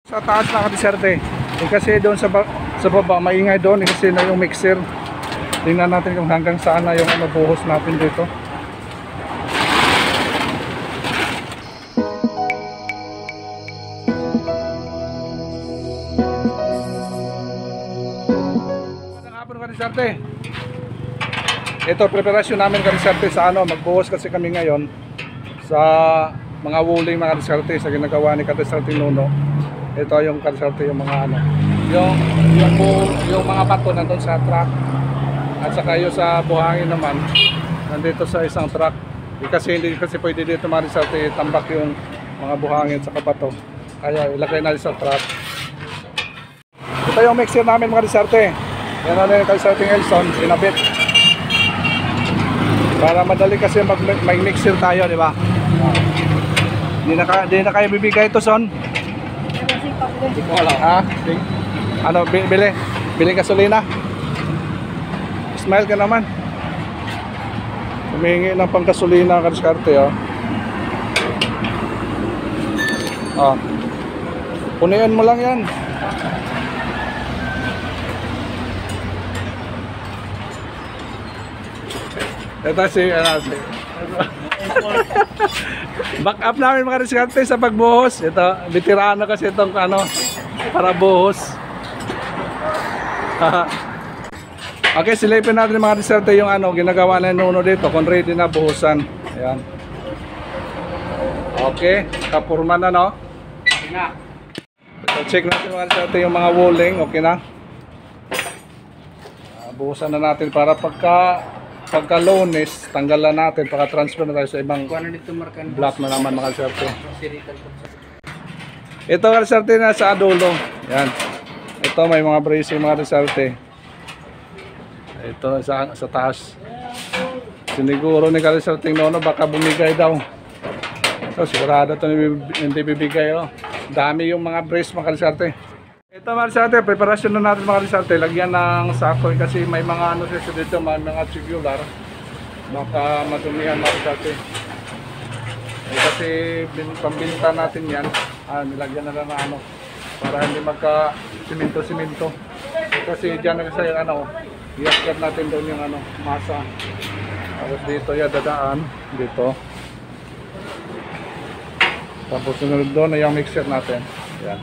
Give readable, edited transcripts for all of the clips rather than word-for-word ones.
Sa taas nakadiserte. Kasi doon sa baba, maingay doon kasi na yung mixer. Tingnan natin kung hanggang saan na yung buhos natin dito. Magandang hapon kadiserte. Ito preparasyon namin kadiserte sa magbuhos kasi kami ngayon sa mga wuling mga kadiserte sa ginagawa ni kadiserte Nuno. Ito yung kadiserte yung mga yung mga bato nandun sa truck. At saka yung sa buhangin naman nandito sa isang truck. Kasi hindi kasi pwede dito mga kadiserte tambak yung mga buhangin sa bato. Kaya ilagay natin sa truck. Ito yung mixer namin mga kadiserte. Yan na yung kadiserte Elson, inabit. Para madali kasi may mixer tayo, di ba? Hindi na kayo bibigay ito, Son? Hindi ko alam. Ha? Ano, bili gasolina? Smile ka naman. Humingi ng panggasolina ka diskarte, oh. Oh. Punuin mo lang yan. Ito si back up namin mga diskarte sa pagbuhos. Ito, veterano kasi itong para buhos. Okay, silipin natin mga diskarte yung ginagawa na Nuno dito kung ready na buhusan. Ayan. Okay, kapurma na, no? Okay na. So, check natin mga diskarte yung mga walling. Okay na. Buhusan na natin para pagka Lunes, tanggalan natin, transfer na tayo sa ibang block na naman mga diskarte. Ito mga diskarte na sa dulo. Yan. Ito may mga bracing mga diskarte. Ito sa taas. Siniguro ni diskarte Nuno baka bumigay daw. So sigurado ito hindi bibigay, oh. Dami yung mga brace mga diskarte. Ito mga diskarte, preparasyon na natin mga diskarte. Lagyan ng sako kasi may mga dito, may mga tubular. Baka madumihan mga diskarte. Kasi pambinta natin yan. Nilagyan na lang na para hindi magka simento. Kasi dyan na kasi i-askat natin doon yung masa. Tapos dito yan dadaan dito. Tapos sunod doon na yung mixer natin. Yan.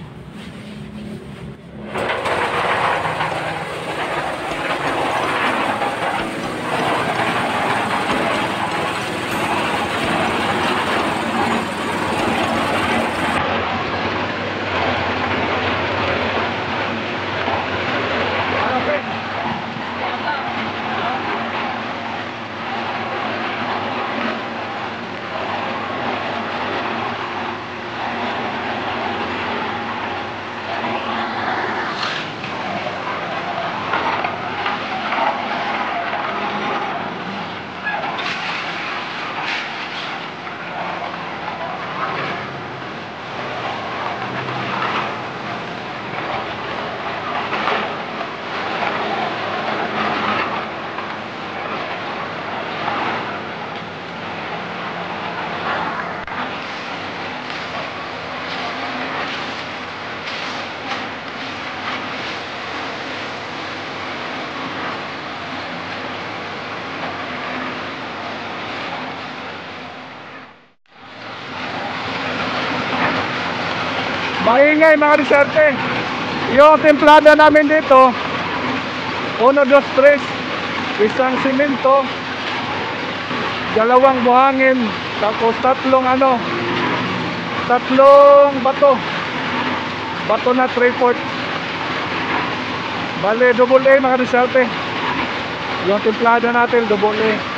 Maingay mga diskarte. Yung templada namin dito 1, 2, 3 isang simento, 2 buhangin, tapos 3 bato na 3/4. Bale double A mga diskarte. Yung templada natin double A.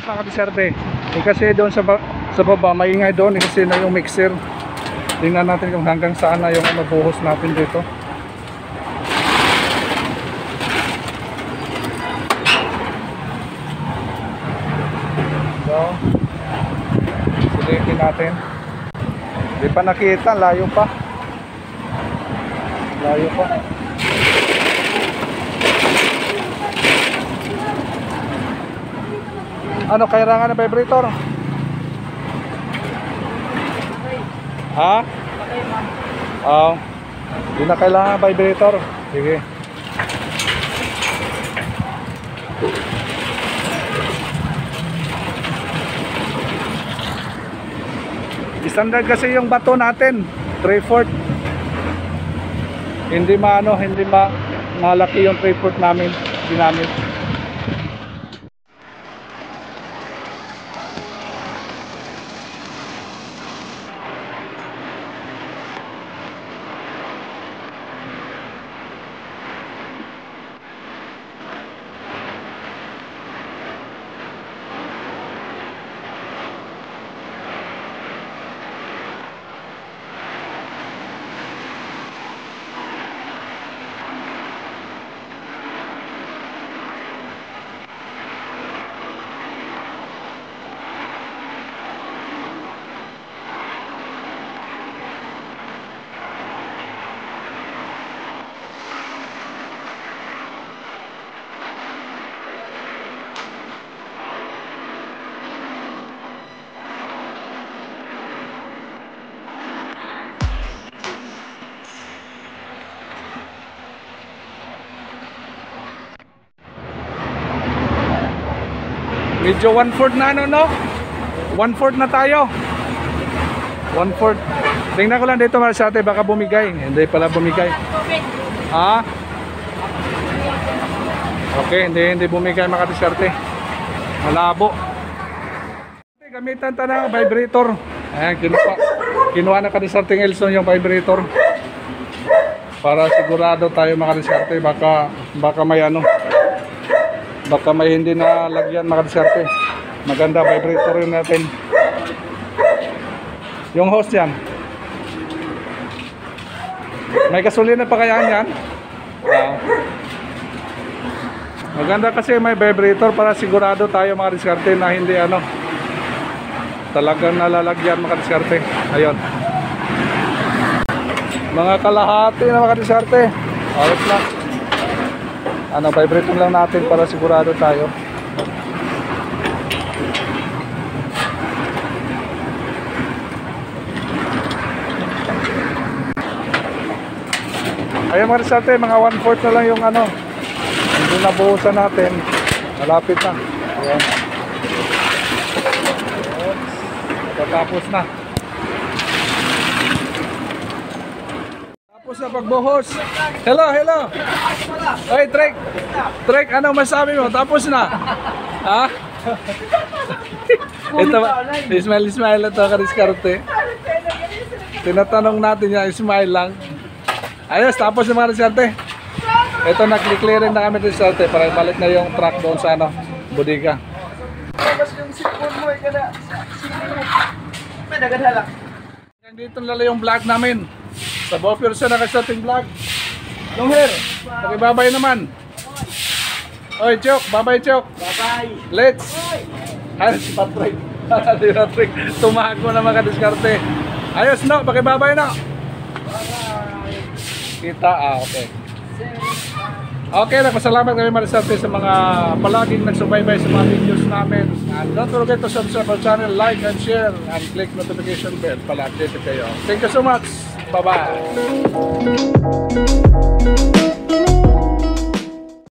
taas mga kadiserte. Kasi doon sa baba, maingay doon kasi na yung mixer. Tingnan natin kung hanggang saan na yung buhos natin dito. So, sulitin natin. Hindi pa nakita, layo pa. Layo pa. Ano, kailangan ng vibrator? Ha? Oo. Hindi na kailangan ng vibrator. Sige. Standard kasi yung bato natin, 3/4. Hindi malaki yung 3/4 namin, ginamit. Medyo 1/4 na ano, no? 1/4 na tayo. 1/4. Tingnan ko lang dito mga sa ate, baka bumigay. Hindi pala bumigay. Ha? Okay, hindi bumigay mga kadiskarte. Malabo. Gamitan tayo ng vibrator. Ayan, kinuha na kadiskarte ng Elson yung vibrator. Para sigurado tayo mga kadiskarte, baka may ano. Baka may hindi na lagyan mga diskarte. Maganda vibrator yun natin. Yung hose yan. May gasolina pa kaya yan? Maganda kasi may vibrator para sigurado tayo mga diskarte na hindi ano. Talagang nalalagyan mga diskarte. Ayun. Mga kalahati na mga diskarte. Ayos lang. Ano, vibrating lang natin para sigurado tayo. Ayan mga risate, mga 1/4 na lang yung ano. Hindi nabuhusan natin. Malapit na. Ayan. Tapos na. Tapos na pagbuhos. Hello. Hey, Trek, ano masabi mo? Tapos na. Ha? Ito ba? Ismail ito, kadiskarte. Tinatanong natin niya, Ismail lang. Ayos, tapos na mga kadiskarte. Ito, nag-clearing na kami kadiskarte para balik na yung truck doon sa ano, bodega. Tapos yung sipon mo, kada sipon mo. May nagadala. Dito lalo yung vlog namin. Sa Bopper sa nakasating vlog. Long hair, pakibabay naman. Oy, Chok, babay Chok. Bye-bye. Let's. Ayos, si Patrick. Patrick, tumago na mga diskarte. Ayos, no, pakibabay na. Kita, okay. Okay, nagpasalamat kami mga diskarte sa mga palaging nagsubaybay sa mga videos namin. And don't forget to subscribe our channel, like and share, and click notification bell para update kayo. Thank you so much. Bye-bye.